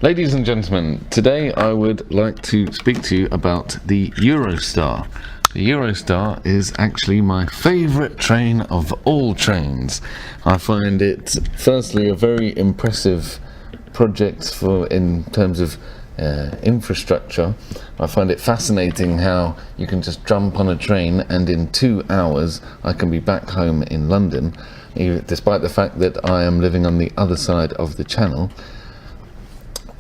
Ladies and gentlemen, today I would like to speak to you about the Eurostar. The Eurostar is actually my favourite train of all trains. I find it, firstly, a very impressive project in terms of infrastructure. I find it fascinating how you can just jump on a train and in 2 hours I can be back home in London, despite the fact that I am living on the other side of the channel.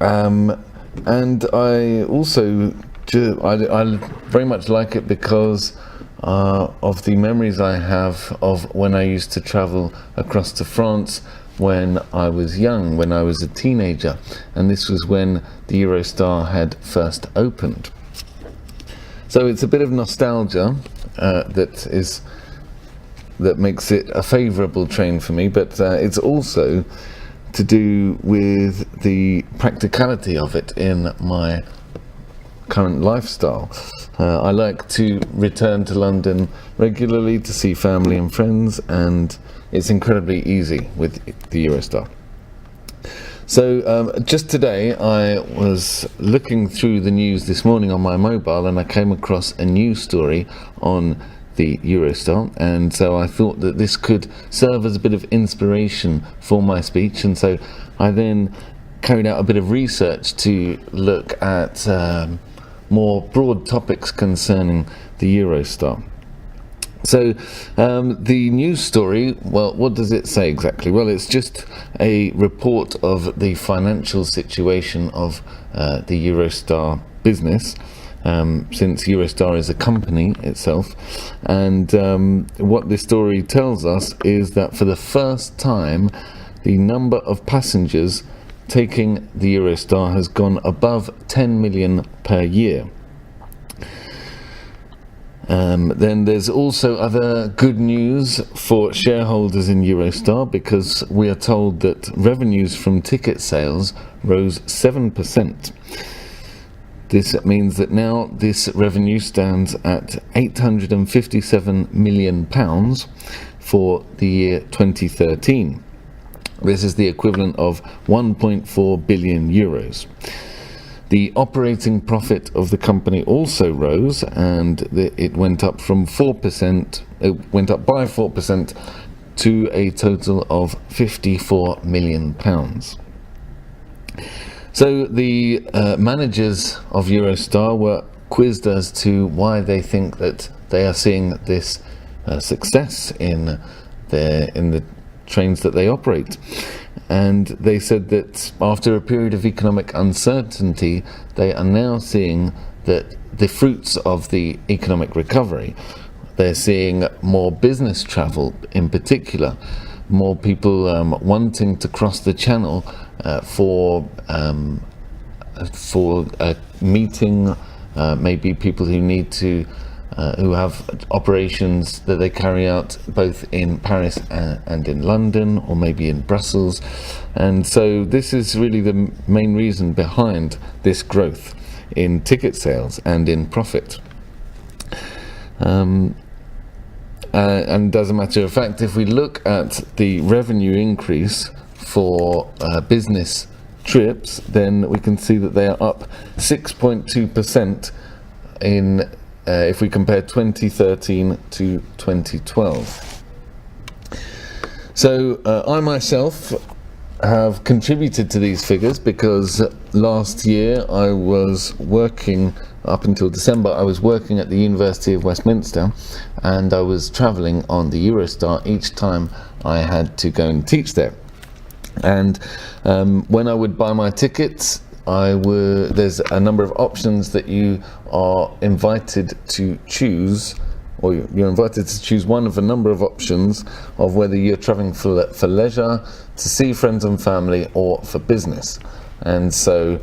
And I also I very much like it because of the memories I have of when I used to travel across to France when I was young, when I was a teenager, and this was when the Eurostar had first opened. So it's a bit of nostalgia that makes it a favourable train for me, but it's also to do with the practicality of it in my current lifestyle. I like to return to London regularly to see family and friends, and it's incredibly easy with the Eurostar. So just today I was looking through the news this morning on my mobile, and I came across a news story on the Eurostar, and so I thought that this could serve as a bit of inspiration for my speech, and so I then carried out a bit of research to look at more broad topics concerning the Eurostar. So the news story, well, what does it say exactly? Well, it's just a report of the financial situation of the Eurostar business, since Eurostar is a company itself. And what this story tells us is that for the first time, the number of passengers taking the Eurostar has gone above 10 million per year. Then there's also other good news for shareholders in Eurostar, because we are told that revenues from ticket sales rose 7%. This means that now this revenue stands at £857 million for the year 2013. This is the equivalent of 1.4 billion euros. The operating profit of the company also rose, and it went up from 4%. It went up by 4% to a total of £54 million. So the managers of Eurostar were quizzed as to why they think that they are seeing this success in the trains that they operate. And they said that after a period of economic uncertainty, they are now seeing that the fruits of the economic recovery. They're seeing more business travel in particular, more people wanting to cross the channel for a meeting, maybe people who need to who have operations that they carry out both in Paris and in London, or maybe in Brussels. And so this is really the main reason behind this growth in ticket sales and in profit. And as a matter of fact, if we look at the revenue increase for business trips, then we can see that they are up 6.2% in if we compare 2013 to 2012. So I myself have contributed to these figures because last year I was working, up until December, I was working at the University of Westminster, and I was travelling on the Eurostar each time I had to go and teach there. And when I would buy my tickets, there's a number of options that you are invited to choose, or you're invited to choose one of a number of options of whether you're traveling for leisure, to see friends and family, or for business. And so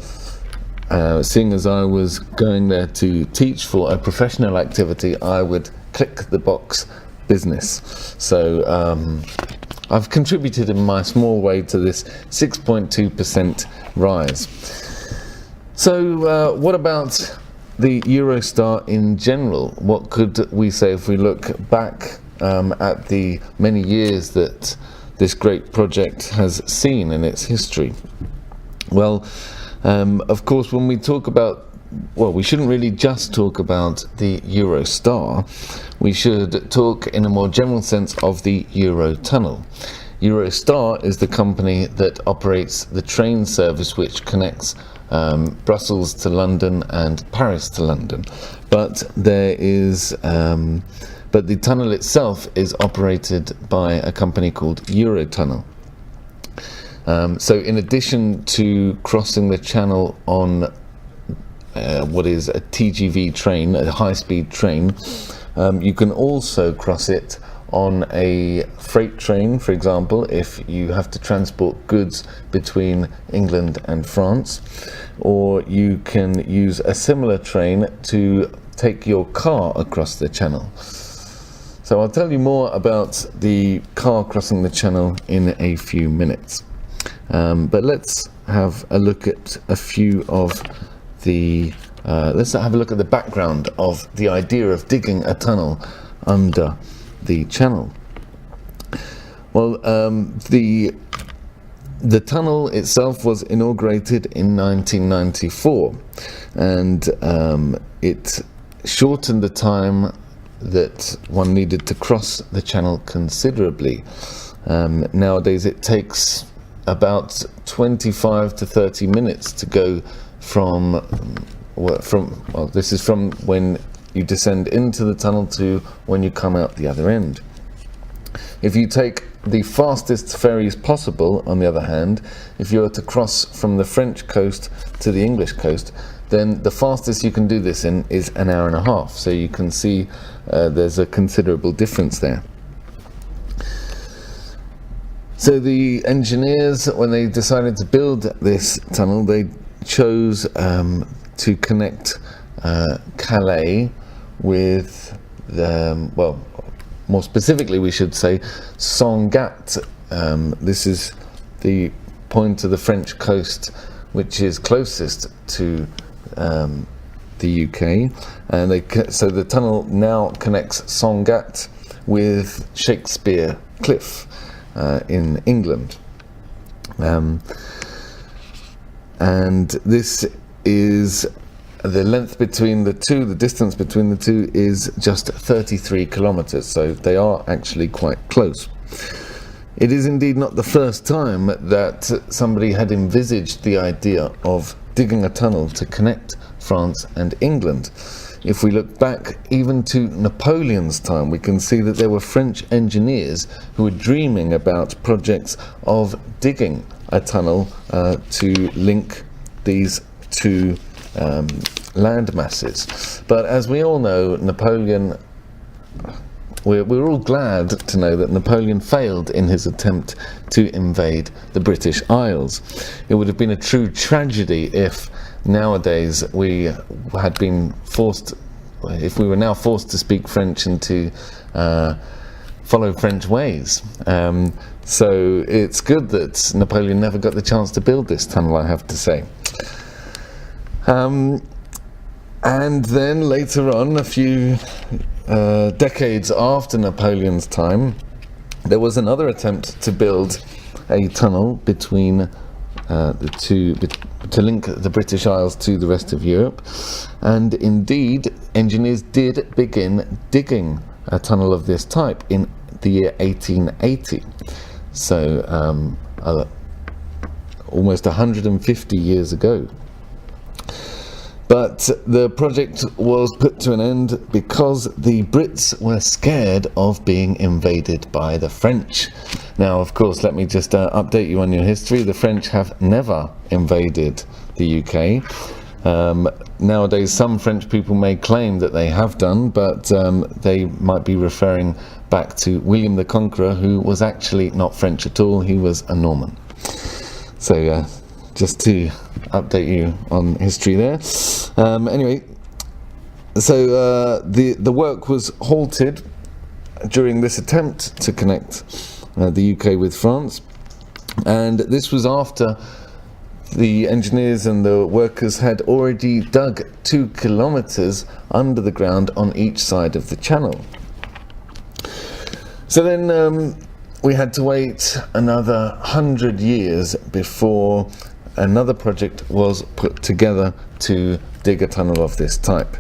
seeing as I was going there to teach for a professional activity, I would click the box business. So I've contributed in my small way to this 6.2% rise. So what about the Eurostar in general? What could we say if we look back at the many years that this great project has seen in its history? Well, Of course, when we talk about, well, we shouldn't really just talk about the Eurostar. We should talk in a more general sense of the Eurotunnel. Eurostar is the company that operates the train service which connects Brussels to London and Paris to London. But but the tunnel itself is operated by a company called Eurotunnel. So in addition to crossing the channel on what is a TGV train, a high-speed train, you can also cross it on a freight train, for example, if you have to transport goods between England and France, or you can use a similar train to take your car across the channel. So I'll tell you more about the car crossing the channel in a few minutes. But let's have a look at a few of the let's have a look at the background of the idea of digging a tunnel under the channel. Well, the tunnel itself was inaugurated in 1994, and it shortened the time that one needed to cross the channel considerably. Nowadays it takes about 25 to 30 minutes to go from this is from when you descend into the tunnel to when you come out the other end. If you take the fastest ferries possible, on the other hand, if you were to cross from the French coast to the English coast, then the fastest you can do this in is an hour and a half. So you can see there's a considerable difference there. So the engineers, when they decided to build this tunnel, they chose to connect Calais with well, more specifically we should say Sangatte. This is the point of the French coast which is closest to the UK, and so the tunnel now connects Sangatte with Shakespeare Cliff in England, and this is the length between the two, the distance between the two is just 33 kilometers, so they are actually quite close. It is indeed not the first time that somebody had envisaged the idea of digging a tunnel to connect France and England. If we look back even to Napoleon's time, we can see that there were French engineers who were dreaming about projects of digging a tunnel to link these two land masses. But as we all know, Napoleon, we're all glad to know that Napoleon failed in his attempt to invade the British Isles. It would have been a true tragedy if nowadays we had been forced, if we were now forced to speak French and to follow French ways. So it's good that Napoleon never got the chance to build this tunnel, I have to say. And then later on, a few decades after Napoleon's time, there was another attempt to build a tunnel between the two, to link the British Isles to the rest of Europe, and indeed engineers did begin digging a tunnel of this type in the year 1880, so almost 150 years ago. But the project was put to an end because the Brits were scared of being invaded by the French. Now, of course, let me just update you on your history. The French have never invaded the UK. Nowadays, some French people may claim that they have done, but they might be referring back to William the Conqueror, who was actually not French at all. He was a Norman. So, just to update you on history there. Anyway, so the work was halted during this attempt to connect the UK with France, and this was after the engineers and the workers had already dug 2 kilometers under the ground on each side of the channel. So then we had to wait another 100 years before another project was put together to dig a tunnel of this type.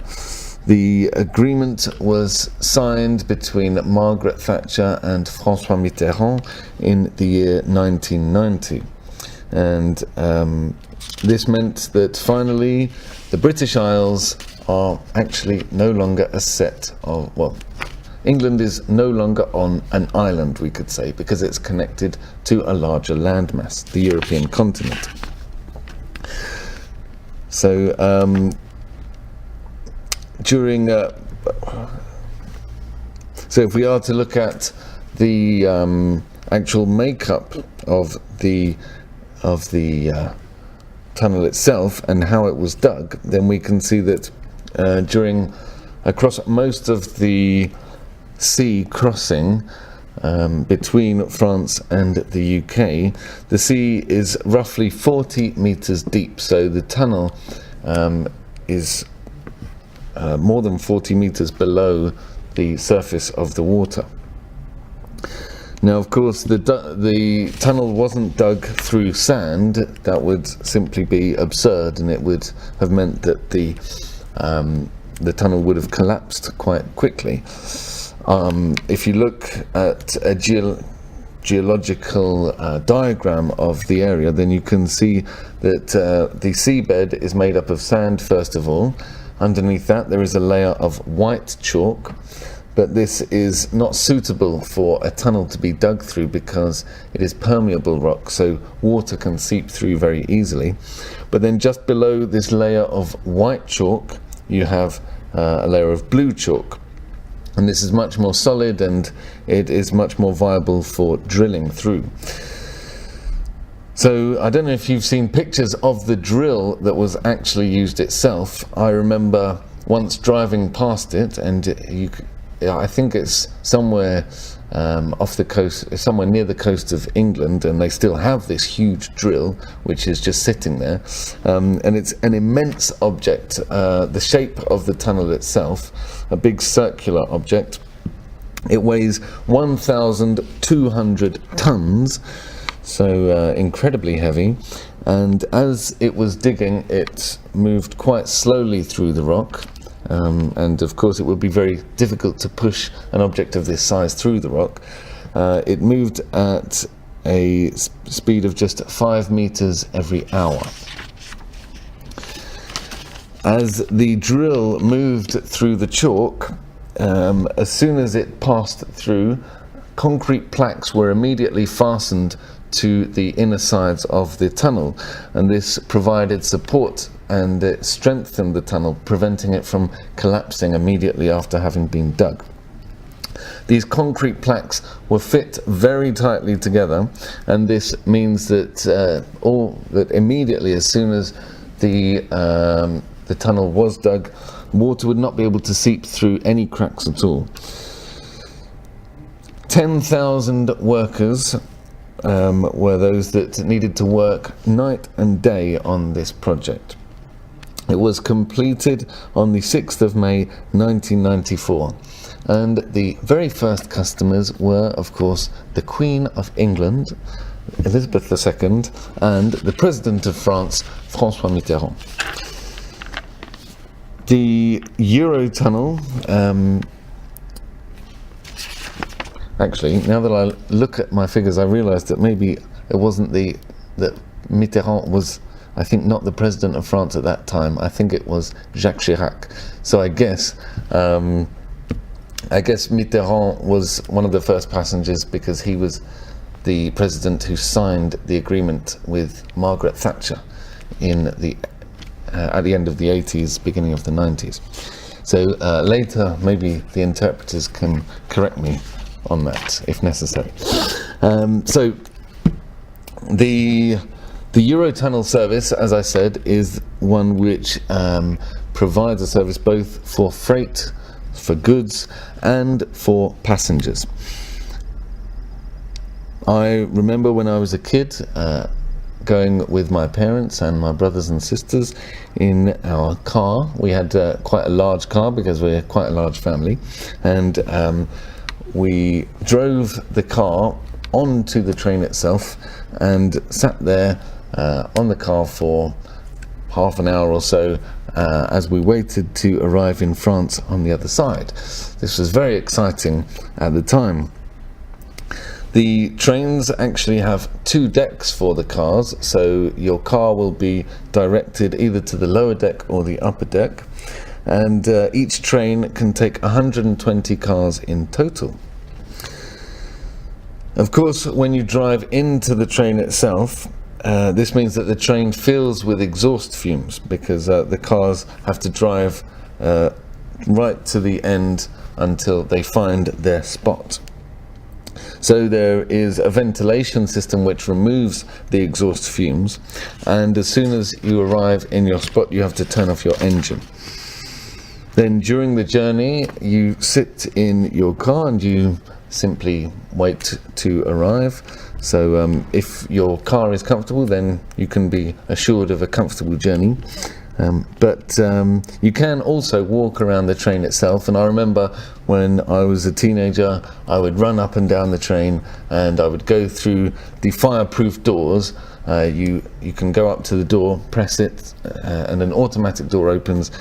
The agreement was signed between Margaret Thatcher and François Mitterrand in the year 1990. And this meant that finally the British Isles are actually no longer a set of, well, England is no longer on an island, we could say, because it's connected to a larger landmass, the European continent. So so if we are to look at the actual makeup of the tunnel itself and how it was dug, then we can see that across most of the sea crossing between France and the UK, the sea is roughly 40 meters deep, so the tunnel is more than 40 meters below the surface of the water. Now, of course, the tunnel wasn't dug through sand. That would simply be absurd, and it would have meant that the tunnel would have collapsed quite quickly. If you look at a geological diagram of the area, then you can see that the seabed is made up of sand, first of all. Underneath that there is a layer of white chalk, but this is not suitable for a tunnel to be dug through because it is permeable rock, so water can seep through very easily. But then just below this layer of white chalk you have a layer of blue chalk, and this is much more solid and it is much more viable for drilling through. So I don't know if you've seen pictures of the drill that was actually used itself. I remember once driving past it, and I think it's somewhere off the coast, somewhere near the coast of England, and they still have this huge drill which is just sitting there, and it's an immense object. The shape of the tunnel itself, a big circular object. It weighs 1,200 tons, so incredibly heavy, and as it was digging it moved quite slowly through the rock, and of course it would be very difficult to push an object of this size through the rock. It moved at a speed of just 5 meters every hour. As the drill moved through the chalk, as soon as it passed through, concrete plaques were immediately fastened to the inner sides of the tunnel, and this provided support and it strengthened the tunnel, preventing it from collapsing immediately after having been dug. These concrete plaques were fit very tightly together, and this means that immediately, as soon as the tunnel was dug, water would not be able to seep through any cracks at all. 10,000 workers were those that needed to work night and day on this project. It was completed on the 6th of May 1994, and the very first customers were, of course, the Queen of England, Elizabeth II, and the President of France, François Mitterrand. The Eurotunnel, actually, now that I look at my figures, I realise that maybe it wasn't that Mitterrand was, I think, not the President of France at that time. I think it was Jacques Chirac. So I guess Mitterrand was one of the first passengers because he was the president who signed the agreement with Margaret Thatcher at the end of the 80s, beginning of the 90s. So later, maybe the interpreters can correct me on that if necessary. So the Eurotunnel service, as I said, is one which provides a service both for freight, for goods, and for passengers. I remember when I was a kid going with my parents and my brothers and sisters in our car. We had quite a large car because we're quite a large family, and we drove the car onto the train itself and sat there on the car for half an hour or so as we waited to arrive in France on the other side. This was very exciting at the time. The trains actually have 2 decks for the cars, so your car will be directed either to the lower deck or the upper deck, and each train can take 120 cars in total. Of course, when you drive into the train itself, this means that the train fills with exhaust fumes, because the cars have to drive right to the end until they find their spot. So there is a ventilation system which removes the exhaust fumes, and as soon as you arrive in your spot, you have to turn off your engine. Then during the journey, you sit in your car and you simply wait to arrive. So if your car is comfortable, then you can be assured of a comfortable journey. But you can also walk around the train itself, and I remember when I was a teenager, I would run up and down the train and I would go through the fireproof doors. You can go up to the door, press it, and an automatic door opens,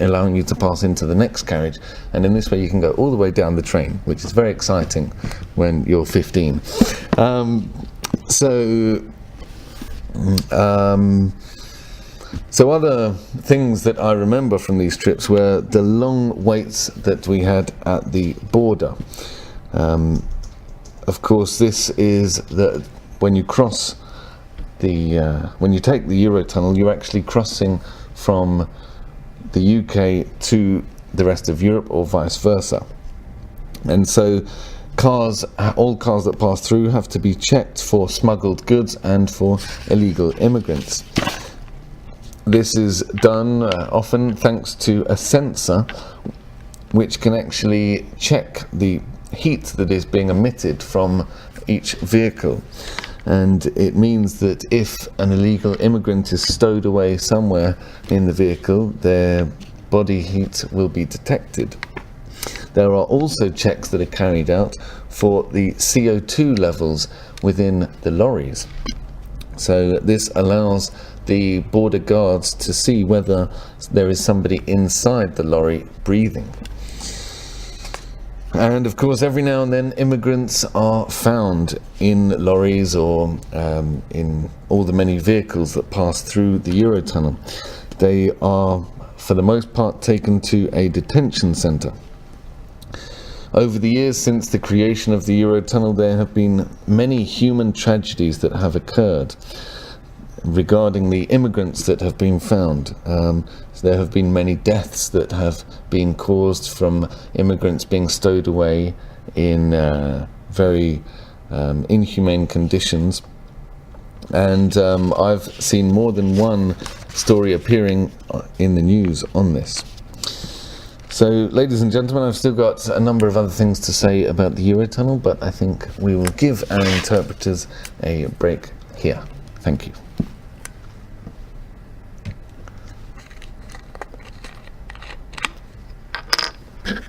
allowing you to pass into the next carriage, and in this way you can go all the way down the train, which is very exciting when you're 15. So other things that I remember from these trips were the long waits that we had at the border. Of course, this is that when you cross when you take the Eurotunnel, you're actually crossing from the UK to the rest of Europe, or vice versa. And so all cars that pass through have to be checked for smuggled goods and for illegal immigrants. This is done often thanks to a sensor which can actually check the heat that is being emitted from each vehicle. And it means that if an illegal immigrant is stowed away somewhere in the vehicle, their body heat will be detected. There are also checks that are carried out for the CO2 levels within the lorries. So this allows the border guards to see whether there is somebody inside the lorry breathing. And of course, every now and then immigrants are found in lorries or in all the many vehicles that pass through the Eurotunnel. They are, for the most part, taken to a detention centre. Over the years since the creation of the Eurotunnel, there have been many human tragedies that have occurred regarding the immigrants that have been found. There have been many deaths that have been caused from immigrants being stowed away in very inhumane conditions. And I've seen more than one story appearing in the news on this. So, ladies and gentlemen, I've still got a number of other things to say about the Eurotunnel, but I think we will give our interpreters a break here. Thank you.